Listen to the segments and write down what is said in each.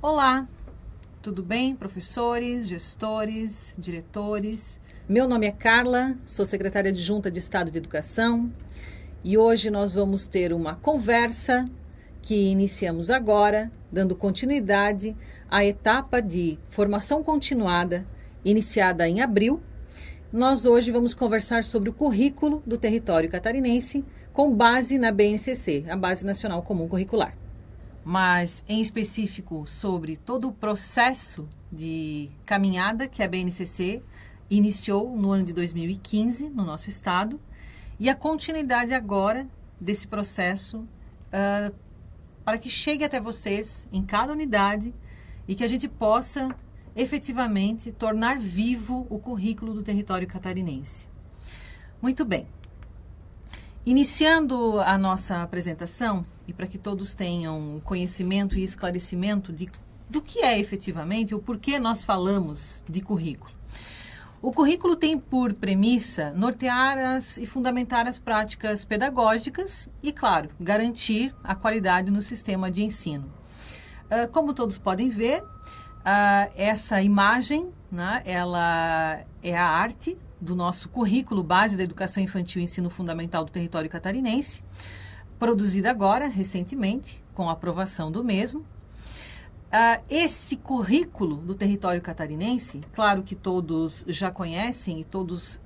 Olá, tudo bem, professores, gestores, diretores? Meu nome é Carla, sou secretária adjunta de Estado de Educação e hoje nós vamos ter uma conversa que iniciamos agora, dando continuidade à etapa de formação continuada, iniciada em abril. Nós hoje vamos conversar sobre o currículo do território catarinense com base na BNCC, a Base Nacional Comum Curricular. Mas, em específico, sobre todo o processo de caminhada que a BNCC iniciou no ano de 2015 no nosso estado e a continuidade agora desse processo para que chegue até vocês em cada unidade e que a gente possa efetivamente tornar vivo o currículo do território catarinense. Muito bem. Iniciando a nossa apresentação, e para que todos tenham conhecimento e esclarecimento do que é efetivamente, o porquê nós falamos de currículo. O currículo tem por premissa nortear e fundamentar as práticas pedagógicas e, claro, garantir a qualidade no sistema de ensino. Como todos podem ver, essa imagem, né, ela é a arte do nosso currículo base da educação infantil e ensino fundamental do território catarinense, produzida agora, recentemente, com a aprovação do mesmo. Esse currículo do território catarinense, claro que todos já conhecem e todos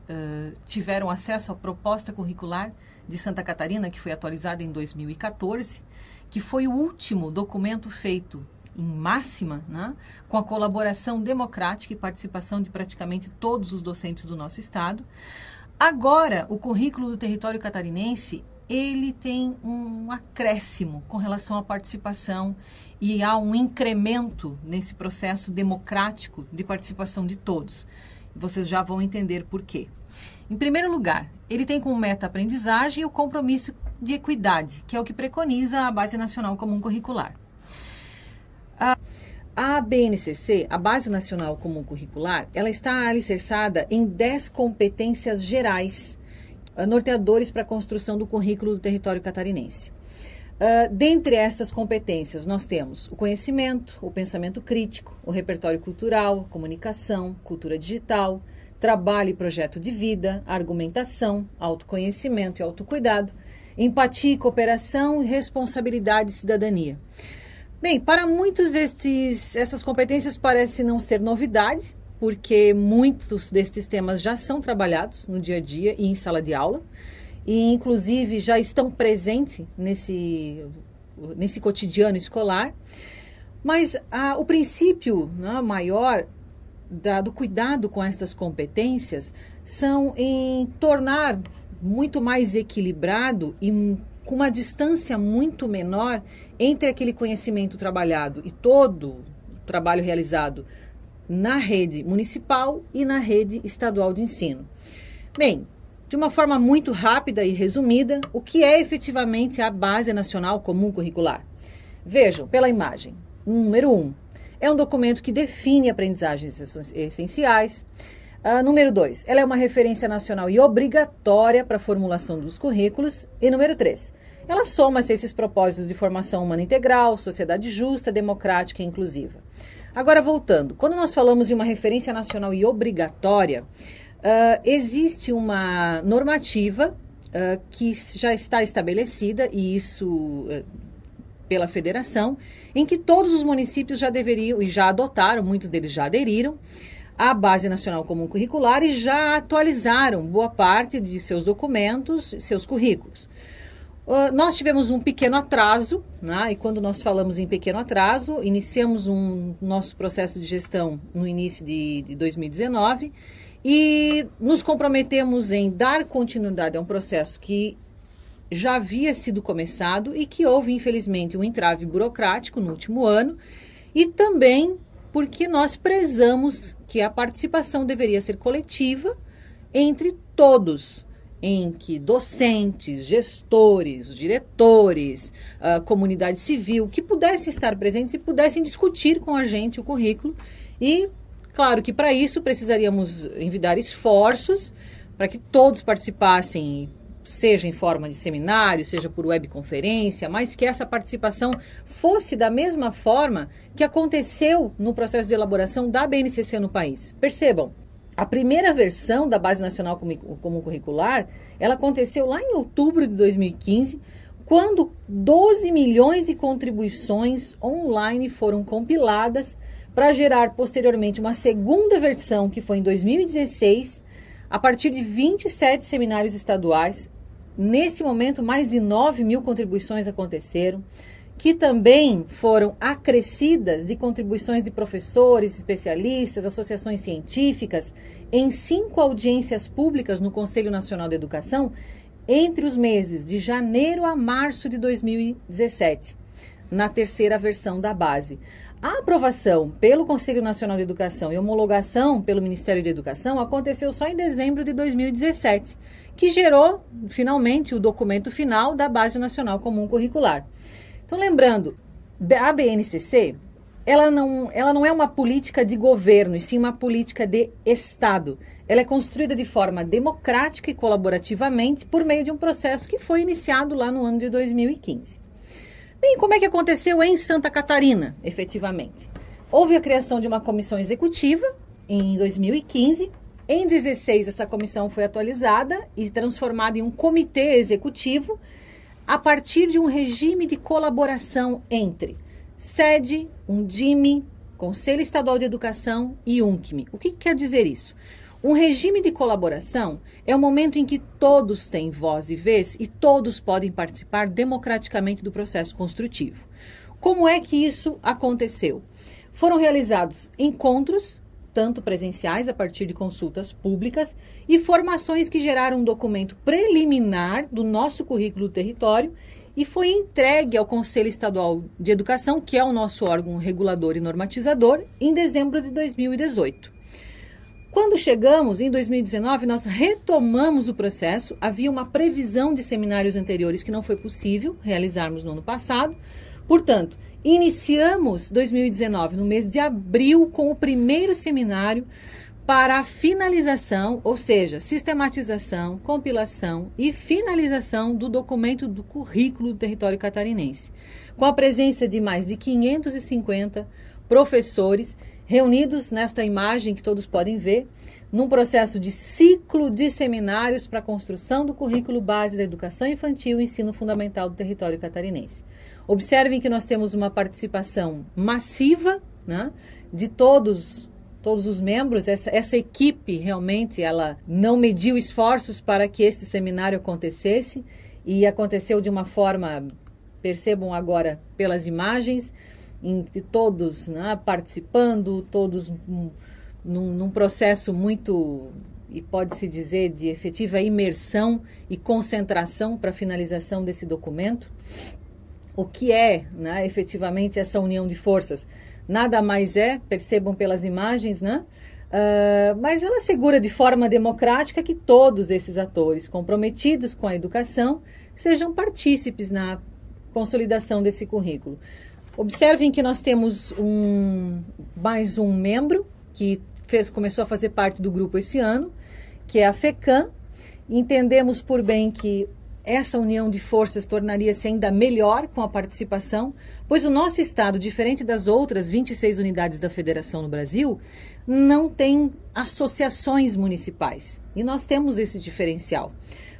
tiveram acesso à proposta curricular de Santa Catarina, que foi atualizada em 2014, que foi o último documento feito em máxima, né, com a colaboração democrática e participação de praticamente todos os docentes do nosso estado. Agora, o currículo do território catarinense, ele tem um acréscimo com relação à participação e há um incremento nesse processo democrático de participação de todos. Vocês já vão entender por quê. Em primeiro lugar, ele tem como meta-aprendizagem o compromisso de equidade, que é o que preconiza a Base Nacional Comum Curricular. A BNCC, a Base Nacional Comum Curricular, ela está alicerçada em 10 competências gerais, norteadores para a construção do currículo do território catarinense. Dentre estas competências, nós temos o conhecimento, o pensamento crítico, o repertório cultural, comunicação, cultura digital, trabalho e projeto de vida, argumentação, autoconhecimento e autocuidado, empatia e cooperação, responsabilidade e cidadania. Bem, para muitos essas competências parecem não ser novidade, porque muitos destes temas já são trabalhados no dia a dia e em sala de aula, e inclusive já estão presentes nesse cotidiano escolar. Mas o princípio, né, maior do cuidado com essas competências são em tornar muito mais equilibrado e com uma distância muito menor entre aquele conhecimento trabalhado e todo o trabalho realizado na rede municipal e na rede estadual de ensino. Bem, de uma forma muito rápida e resumida, o que é efetivamente a Base Nacional Comum Curricular? Vejam, pela imagem. Número 1, é um documento que define aprendizagens essenciais. Número 2, ela é uma referência nacional e obrigatória para a formulação dos currículos. E número 3, ela soma-se a esses propósitos de formação humana integral, sociedade justa, democrática e inclusiva. Agora, voltando, quando nós falamos de uma referência nacional e obrigatória, existe uma normativa que já está estabelecida, e isso pela federação, em que todos os municípios já deveriam, e já adotaram, muitos deles já aderiram, à Base Nacional Comum Curricular e já atualizaram boa parte de seus documentos, seus currículos. Nós tivemos um pequeno atraso, né? E quando nós falamos em pequeno atraso, iniciamos nosso processo de gestão no início de 2019 e nos comprometemos em dar continuidade a um processo que já havia sido começado e que houve, infelizmente, um entrave burocrático no último ano e também porque nós prezamos que a participação deveria ser coletiva entre todos, em que docentes, gestores, diretores, comunidade civil, que pudessem estar presentes e pudessem discutir com a gente o currículo. E, claro que para isso precisaríamos envidar esforços para que todos participassem seja em forma de seminário, seja por webconferência, mas que essa participação fosse da mesma forma que aconteceu no processo de elaboração da BNCC no país. Percebam, a primeira versão da Base Nacional Comum Curricular, ela aconteceu lá em outubro de 2015, quando 12 milhões de contribuições online foram compiladas para gerar posteriormente uma segunda versão, que foi em 2016, a partir de 27 seminários estaduais. Nesse momento, mais de 9 mil contribuições aconteceram, que também foram acrescidas de contribuições de professores, especialistas, associações científicas, em 5 audiências públicas no Conselho Nacional de Educação, entre os meses de janeiro a março de 2017, na terceira versão da base. A aprovação pelo Conselho Nacional de Educação e homologação pelo Ministério da Educação aconteceu só em dezembro de 2017, que gerou, finalmente, o documento final da Base Nacional Comum Curricular. Então, lembrando, a BNCC, ela não é uma política de governo, e sim uma política de Estado. Ela é construída de forma democrática e colaborativamente por meio de um processo que foi iniciado lá no ano de 2015. Bem, como é que aconteceu em Santa Catarina, efetivamente? Houve a criação de uma comissão executiva em 2015. Em 2016, essa comissão foi atualizada e transformada em um comitê executivo a partir de um regime de colaboração entre SEDE, Undime, Conselho Estadual de Educação e UNCME. O que quer dizer isso? Um regime de colaboração é o momento em que todos têm voz e vez e todos podem participar democraticamente do processo construtivo. Como é que isso aconteceu? Foram realizados encontros, tanto presenciais a partir de consultas públicas e formações que geraram um documento preliminar do nosso currículo do território e foi entregue ao Conselho Estadual de Educação, que é o nosso órgão regulador e normatizador, em dezembro de 2018. Quando chegamos, em 2019, nós retomamos o processo. Havia uma previsão de seminários anteriores que não foi possível realizarmos no ano passado. Portanto, iniciamos 2019, no mês de abril, com o primeiro seminário para a finalização, ou seja, sistematização, compilação e finalização do documento do currículo do território catarinense, com a presença de mais de 550 professores reunidos nesta imagem que todos podem ver, num processo de ciclo de seminários para a construção do currículo base da educação infantil e ensino fundamental do território catarinense. Observem que nós temos uma participação massiva, né, de todos os membros. Essa equipe realmente ela não mediu esforços para que esse seminário acontecesse e aconteceu de uma forma, percebam agora pelas imagens, de todos, né, participando, todos num processo muito, e pode-se dizer, de efetiva imersão e concentração para a finalização desse documento. O que é, né, efetivamente essa união de forças? Nada mais é, percebam pelas imagens, né? Mas ela assegura de forma democrática que todos esses atores comprometidos com a educação sejam partícipes na consolidação desse currículo. Observem que nós temos mais um membro que começou a fazer parte do grupo esse ano, que é a FECAM. Entendemos por bem que essa união de forças tornaria-se ainda melhor com a participação, pois o nosso estado, diferente das outras 26 unidades da federação no Brasil, não tem associações municipais. E nós temos esse diferencial.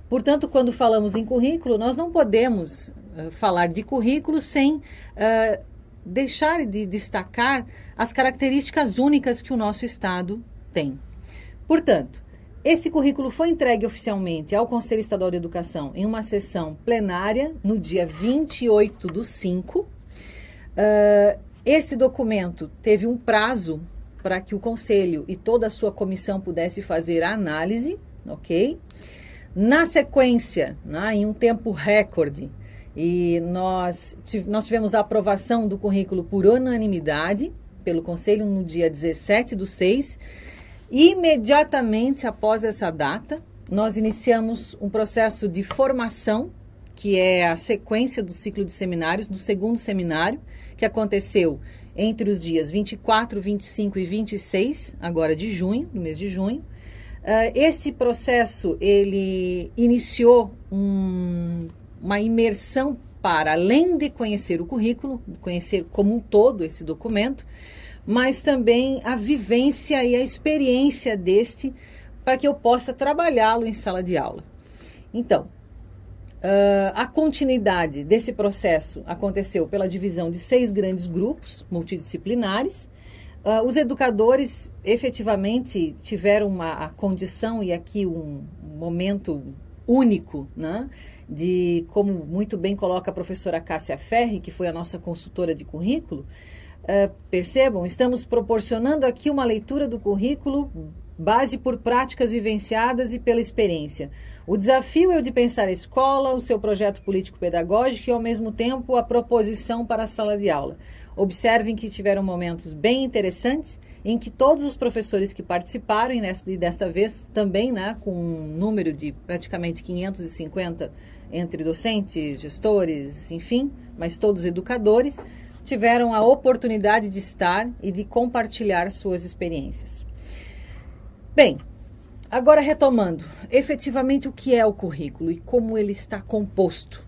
Portanto, quando falamos em currículo, nós não podemos falar de currículo sem deixar de destacar as características únicas que o nosso estado tem. Portanto, esse currículo foi entregue oficialmente ao Conselho Estadual de Educação em uma sessão plenária no dia 28/5. Esse documento teve um prazo para que o Conselho e toda a sua comissão pudesse fazer a análise, ok? Na sequência, né, em um tempo recorde, e nós tivemos a aprovação do currículo por unanimidade pelo Conselho no dia 17/6. Imediatamente após essa data, nós iniciamos um processo de formação, que é a sequência do ciclo de seminários, do segundo seminário, que aconteceu entre os dias 24, 25 e 26, agora de junho, no mês de junho. Esse processo, ele iniciou uma imersão para, além de conhecer o currículo, conhecer como um todo esse documento, mas também a vivência e a experiência deste, para que eu possa trabalhá-lo em sala de aula. Então, a continuidade desse processo aconteceu pela divisão de 6 grandes grupos multidisciplinares. Os educadores efetivamente tiveram a condição e aqui um momento único, né, de, como muito bem coloca a professora Cássia Ferri, que foi a nossa consultora de currículo, percebam, estamos proporcionando aqui uma leitura do currículo base por práticas vivenciadas e pela experiência. O desafio é o de pensar a escola, o seu projeto político-pedagógico e, ao mesmo tempo, a proposição para a sala de aula. Observem que tiveram momentos bem interessantes em que todos os professores que participaram, e desta vez também, né, com um número de praticamente 550 entre docentes, gestores, enfim, mas todos educadores, tiveram a oportunidade de estar e de compartilhar suas experiências. Bem, agora retomando, efetivamente o que é o currículo e como ele está composto.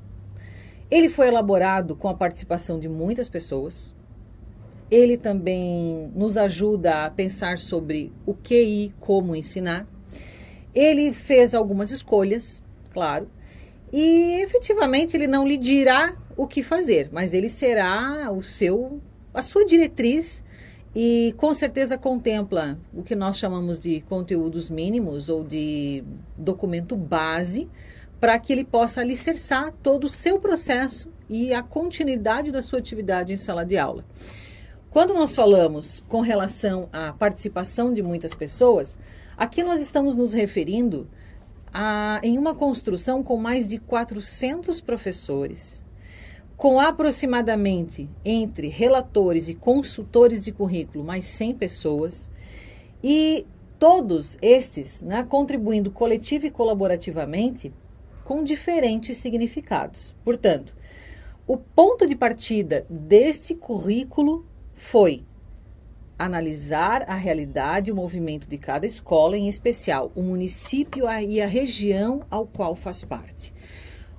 Ele foi elaborado com a participação de muitas pessoas. Ele também nos ajuda a pensar sobre o que e como ensinar. Ele fez algumas escolhas, claro, e efetivamente ele não lhe dirá o que fazer, mas ele será a sua diretriz e com certeza contempla o que nós chamamos de conteúdos mínimos ou de documento base para que ele possa alicerçar todo o seu processo e a continuidade da sua atividade em sala de aula. Quando nós falamos com relação à participação de muitas pessoas, aqui nós estamos nos referindo em uma construção com mais de 400 professores, com aproximadamente entre relatores e consultores de currículo mais 100 pessoas, e todos estes, né, contribuindo coletivo e colaborativamente com diferentes significados. Portanto, o ponto de partida desse currículo foi analisar a realidade e o movimento de cada escola, em especial o município e a região ao qual faz parte.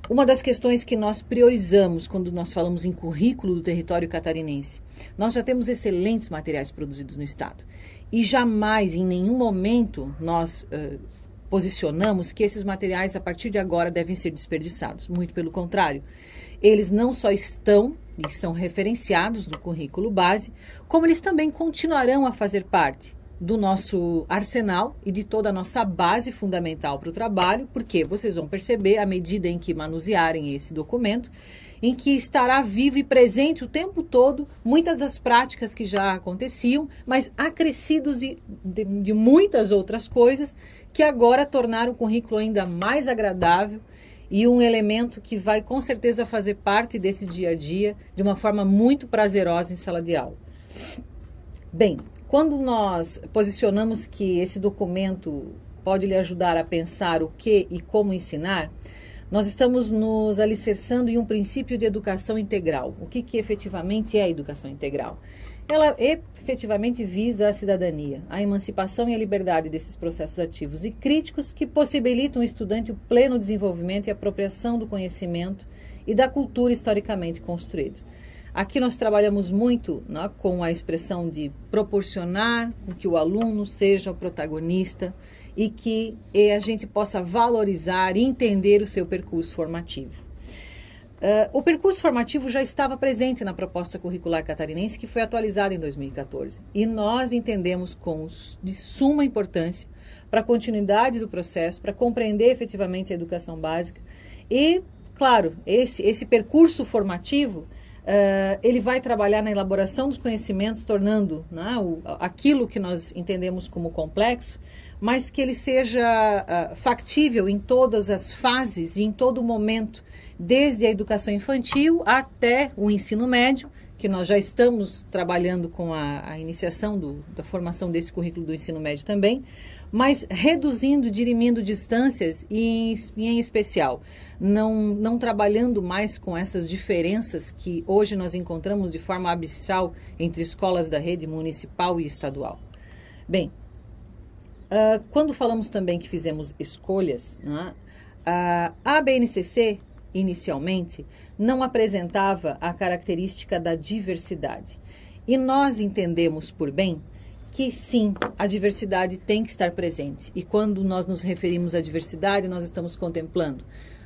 Uma das questões que nós priorizamos quando nós falamos em currículo do território catarinense, nós já temos excelentes materiais produzidos no estado e jamais, em nenhum momento, nós posicionamos que esses materiais, a partir de agora, devem ser desperdiçados. Muito pelo contrário, eles não só estão e são referenciados no currículo base, como eles também continuarão a fazer parte do nosso arsenal e de toda a nossa base fundamental para o trabalho, porque vocês vão perceber, à medida em que manusearem esse documento, em que estará vivo e presente o tempo todo muitas das práticas que já aconteciam, mas acrescidos de muitas outras coisas que agora tornaram o currículo ainda mais agradável e um elemento que vai com certeza fazer parte desse dia a dia de uma forma muito prazerosa em sala de aula. Bem, quando nós posicionamos que esse documento pode lhe ajudar a pensar o que e como ensinar, nós estamos nos alicerçando em um princípio de educação integral. O que efetivamente é a educação integral? Ela efetivamente visa a cidadania, a emancipação e a liberdade desses processos ativos e críticos que possibilitam ao estudante o pleno desenvolvimento e apropriação do conhecimento e da cultura historicamente construídos. Aqui nós trabalhamos muito, né, com a expressão de proporcionar que o aluno seja o protagonista e que a gente possa valorizar e entender o seu percurso formativo. O percurso formativo já estava presente na proposta curricular catarinense, que foi atualizada em 2014. E nós entendemos de suma importância para a continuidade do processo, para compreender efetivamente a educação básica. E, claro, esse percurso formativo, ele vai trabalhar na elaboração dos conhecimentos, tornando, né, aquilo que nós entendemos como complexo, mas que ele seja factível em todas as fases e em todo momento, desde a educação infantil até o ensino médio, que nós já estamos trabalhando com a iniciação da formação desse currículo do ensino médio também, mas reduzindo, dirimindo distâncias e, em especial, não trabalhando mais com essas diferenças que hoje nós encontramos de forma abissal entre escolas da rede municipal e estadual. Bem, Quando falamos também que fizemos escolhas, né, a BNCC, inicialmente, não apresentava a característica da diversidade. E nós entendemos por bem que, sim, a diversidade tem que estar presente. E quando nós nos referimos à diversidade, nós estamos contemplando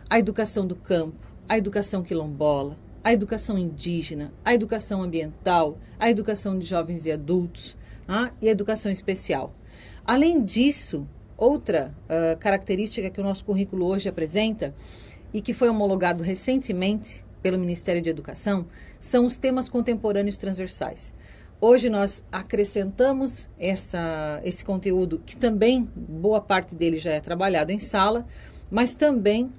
a educação do campo, a educação quilombola, a educação indígena, a educação ambiental, a educação de jovens e adultos, e a educação especial. Além disso, outra característica que o nosso currículo hoje apresenta e que foi homologado recentemente pelo Ministério de Educação são os temas contemporâneos transversais. Hoje nós acrescentamos esse conteúdo, que também boa parte dele já é trabalhado em sala, mas também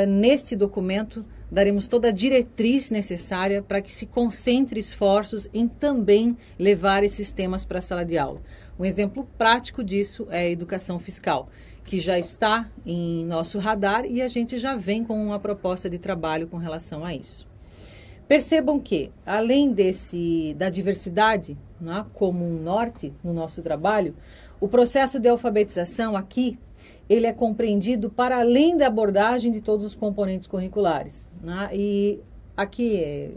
nesse documento daremos toda a diretriz necessária para que se concentre esforços em também levar esses temas para a sala de aula. Um exemplo prático disso é a educação fiscal, que já está em nosso radar e a gente já vem com uma proposta de trabalho com relação a isso. Percebam que, além da diversidade, né, como um norte no nosso trabalho, o processo de alfabetização aqui, ele é compreendido para além da abordagem de todos os componentes curriculares, né? E aqui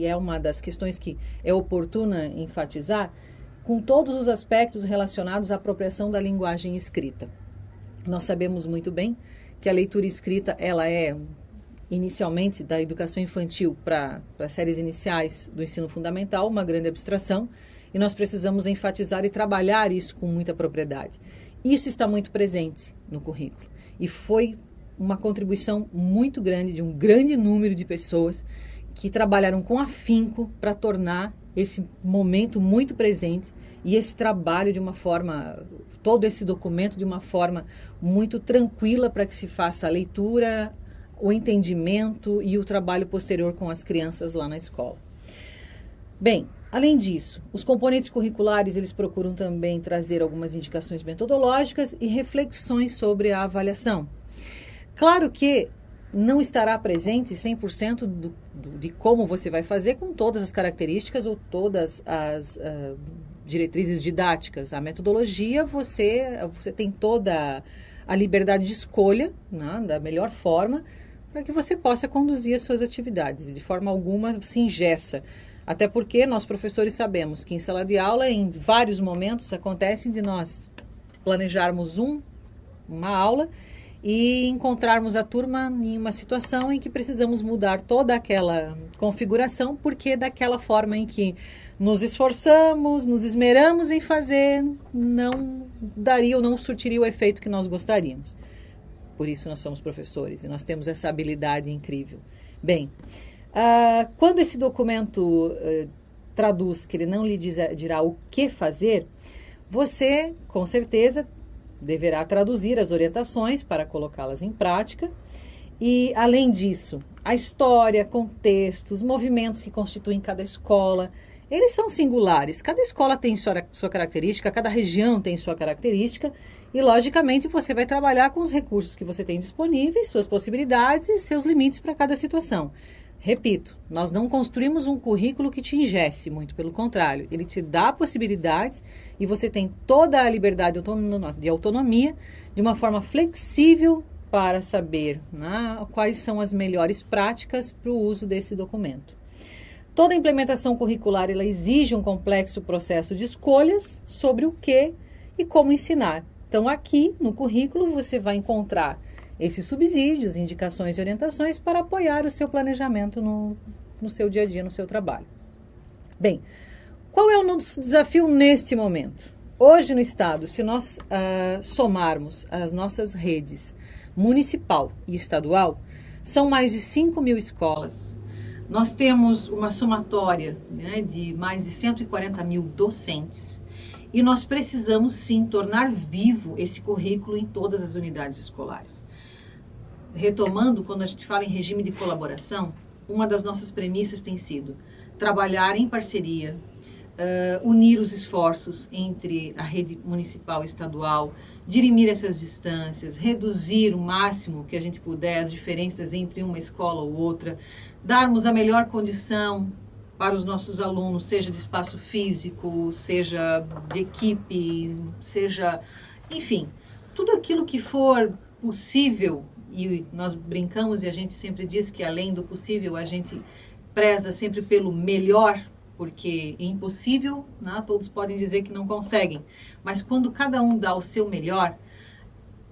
é uma das questões que é oportuna enfatizar, com todos os aspectos relacionados à apropriação da linguagem escrita. Nós sabemos muito bem que a leitura escrita, ela é inicialmente da educação infantil para séries iniciais do ensino fundamental, uma grande abstração, e nós precisamos enfatizar e trabalhar isso com muita propriedade. Isso está muito presente no currículo e foi uma contribuição muito grande de um grande número de pessoas que trabalharam com afinco para tornar esse momento muito presente e esse trabalho de uma forma, todo esse documento de uma forma muito tranquila para que se faça a leitura, o entendimento e o trabalho posterior com as crianças lá na escola. Bem, além disso, os componentes curriculares, eles procuram também trazer algumas indicações metodológicas e reflexões sobre a avaliação. Claro que não estará presente 100% de como você vai fazer com todas as características ou todas as diretrizes didáticas. A metodologia, você tem toda a liberdade de escolha, né, da melhor forma, para que você possa conduzir as suas atividades. E de forma alguma se engessa. Até porque nós, professores, sabemos que em sala de aula, em vários momentos, acontece de nós planejarmos uma aula e encontrarmos a turma em uma situação em que precisamos mudar toda aquela configuração, porque daquela forma em que nos esforçamos, nos esmeramos em fazer, não daria ou não surtiria o efeito que nós gostaríamos. Por isso nós somos professores e nós temos essa habilidade incrível. Bem, quando esse documento traduz que ele não lhe dirá o que fazer, você, com certeza, deverá traduzir as orientações para colocá-las em prática. E, além disso, a história, contextos, movimentos que constituem cada escola, eles são singulares. Cada escola tem sua característica, cada região tem sua característica e, logicamente, você vai trabalhar com os recursos que você tem disponíveis, suas possibilidades e seus limites para cada situação. Repito, nós não construímos um currículo que te engesse, muito pelo contrário. Ele te dá possibilidades e você tem toda a liberdade de autonomia de uma forma flexível para saber, né, quais são as melhores práticas para o uso desse documento. Toda implementação curricular ela exige um complexo processo de escolhas sobre o que e como ensinar. Então, aqui no currículo você vai encontrar esses subsídios, indicações e orientações para apoiar o seu planejamento no seu dia a dia, no seu trabalho. Bem, qual é o nosso desafio neste momento? Hoje no Estado, se nós somarmos as nossas redes municipal e estadual, são mais de 5.000 escolas. Nós temos uma somatória, né, de mais de 140.000 docentes e nós precisamos sim tornar vivo esse currículo em todas as unidades escolares. Retomando, quando a gente fala em regime de colaboração, uma das nossas premissas tem sido trabalhar em parceria, unir os esforços entre a rede municipal e estadual, dirimir essas distâncias, reduzir o máximo que a gente puder as diferenças entre uma escola ou outra, darmos a melhor condição para os nossos alunos, seja de espaço físico, seja de equipe, seja enfim, tudo aquilo que for possível, e nós brincamos e a gente sempre diz que além do possível a gente preza sempre pelo melhor, porque é impossível, né? Todos podem dizer que não conseguem, mas quando cada um dá o seu melhor,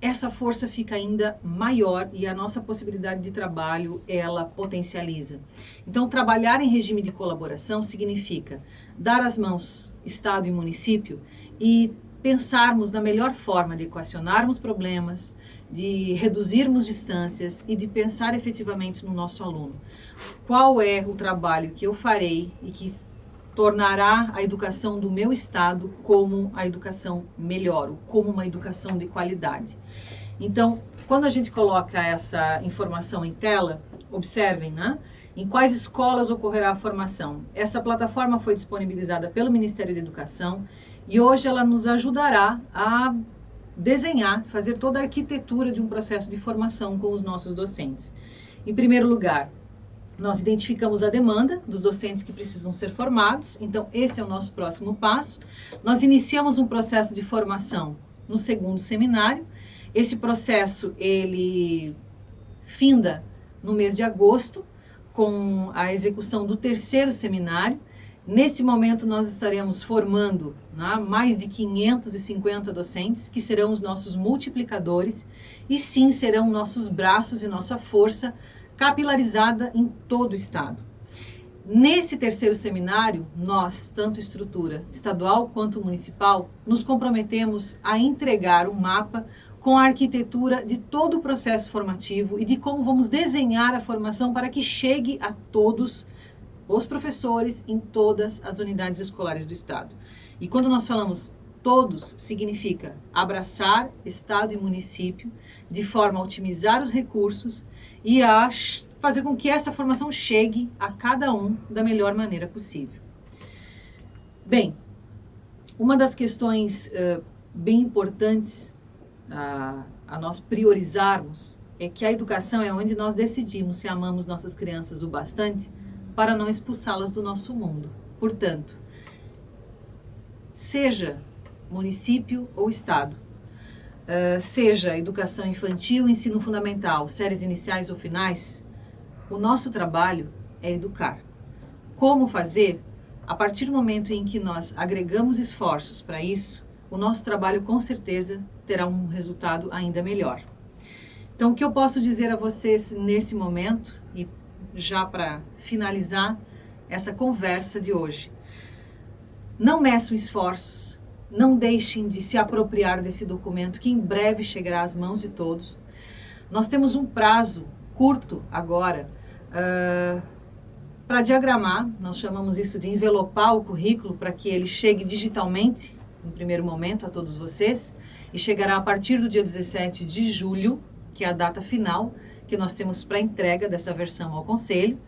essa força fica ainda maior e a nossa possibilidade de trabalho, ela potencializa. Então, trabalhar em regime de colaboração significa dar as mãos, Estado e município, e pensarmos na melhor forma de equacionarmos problemas, de reduzirmos distâncias e de pensar efetivamente no nosso aluno. Qual é o trabalho que eu farei e que tornará a educação do meu estado como a educação melhor, como uma educação de qualidade. Então, quando a gente coloca essa informação em tela, observem, né? Em quais escolas ocorrerá a formação. Essa plataforma foi disponibilizada pelo Ministério da Educação e hoje ela nos ajudará a desenhar, fazer toda a arquitetura de um processo de formação com os nossos docentes. Em primeiro lugar, nós identificamos a demanda dos docentes que precisam ser formados, então esse é o nosso próximo passo. Nós iniciamos um processo de formação no segundo seminário. Esse processo, ele finda no mês de agosto, com a execução do terceiro seminário. Nesse momento, nós estaremos formando, né, mais de 550 docentes, que serão os nossos multiplicadores, e sim, serão nossos braços e nossa força capilarizada em todo o estado. Nesse terceiro seminário, nós, tanto estrutura estadual quanto municipal, nos comprometemos a entregar um mapa com a arquitetura de todo o processo formativo e de como vamos desenhar a formação para que chegue a todos os professores em todas as unidades escolares do estado. E quando nós falamos todos, significa abraçar estado e município de forma a otimizar os recursos e a fazer com que essa formação chegue a cada um da melhor maneira possível. Bem, uma das questões bem importantes a nós priorizarmos é que a educação é onde nós decidimos se amamos nossas crianças o bastante para não expulsá-las do nosso mundo. Portanto, seja município ou estado, seja educação infantil, ensino fundamental, séries iniciais ou finais, o nosso trabalho é educar. Como fazer? A partir do momento em que nós agregamos esforços para isso, o nosso trabalho com certeza terá um resultado ainda melhor. Então, o que eu posso dizer a vocês nesse momento, e já para finalizar essa conversa de hoje, não meçam esforços, não deixem de se apropriar desse documento que em breve chegará às mãos de todos. Nós temos um prazo curto agora para diagramar, nós chamamos isso de envelopar o currículo para que ele chegue digitalmente, no primeiro momento, a todos vocês, e chegará a partir do dia 17 de julho, que é a data final que nós temos para entrega dessa versão ao Conselho,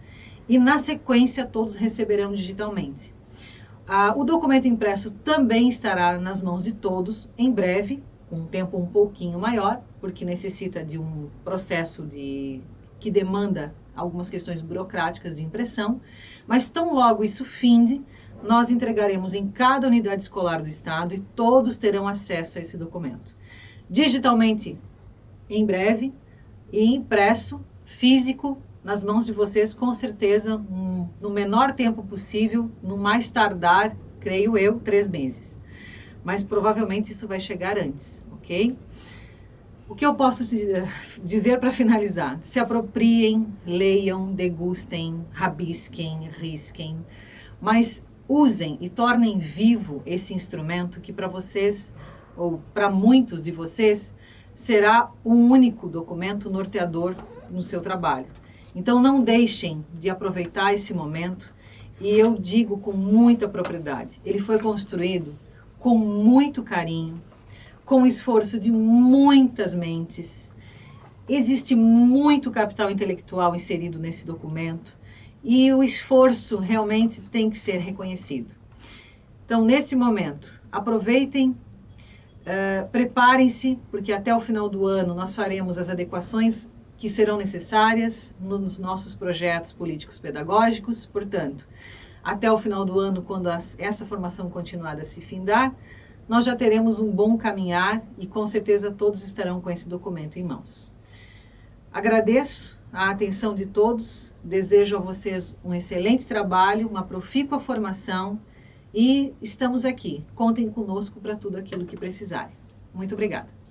e na sequência todos receberão digitalmente. O documento impresso também estará nas mãos de todos em breve, com um tempo um pouquinho maior, porque necessita de um processo que demanda algumas questões burocráticas de impressão, mas tão logo isso finde, nós entregaremos em cada unidade escolar do estado e todos terão acesso a esse documento. Digitalmente, em breve, e impresso, físico, nas mãos de vocês, com certeza, no menor tempo possível, no mais tardar, creio eu, 3 meses. Mas provavelmente isso vai chegar antes, ok? O que eu posso dizer para finalizar? Se apropriem, leiam, degustem, rabisquem, risquem, mas usem e tornem vivo esse instrumento que para vocês, ou para muitos de vocês, será um único documento norteador no seu trabalho. Então não deixem de aproveitar esse momento, e eu digo com muita propriedade, ele foi construído com muito carinho, com o esforço de muitas mentes. Existe muito capital intelectual inserido nesse documento e o esforço realmente tem que ser reconhecido. Então, nesse momento, aproveitem, preparem-se, porque até o final do ano nós faremos as adequações que serão necessárias nos nossos projetos políticos pedagógicos. Portanto, até o final do ano, quando essa formação continuada se findar, nós já teremos um bom caminhar e com certeza todos estarão com esse documento em mãos. Agradeço a atenção de todos, desejo a vocês um excelente trabalho, uma profícua formação e estamos aqui. Contem conosco para tudo aquilo que precisarem. Muito obrigada.